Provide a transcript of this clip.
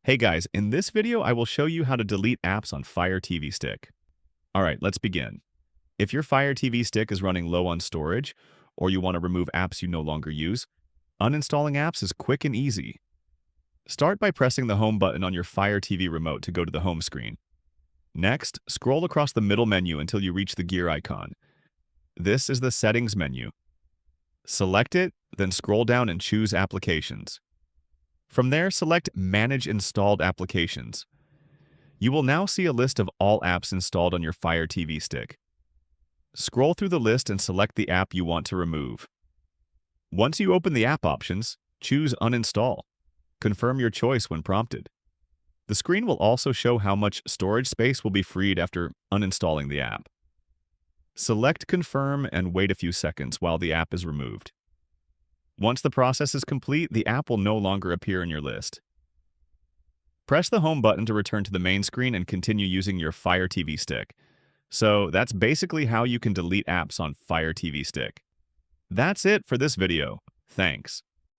Hey guys, in this video I will show you how to delete apps on Fire TV Stick. Alright, let's begin. If your Fire TV Stick is running low on storage, or you want to remove apps you no longer use, uninstalling apps is quick and easy. Start by pressing the home button on your Fire TV remote to go to the home screen. Next, scroll across the middle menu until you reach the gear icon. This is the settings menu. Select it, then scroll down and choose Applications. From there, select Manage Installed Applications. You will now see a list of all apps installed on your Fire TV Stick. Scroll through the list and select the app you want to remove. Once you open the app options, choose Uninstall. Confirm your choice when prompted. The screen will also show how much storage space will be freed after uninstalling the app. Select Confirm and wait a few seconds while the app is removed. Once the process is complete, the app will no longer appear in your list. Press the home button to return to the main screen and continue using your Fire TV Stick. So that's basically how you can delete apps on Fire TV Stick. That's it for this video. Thanks.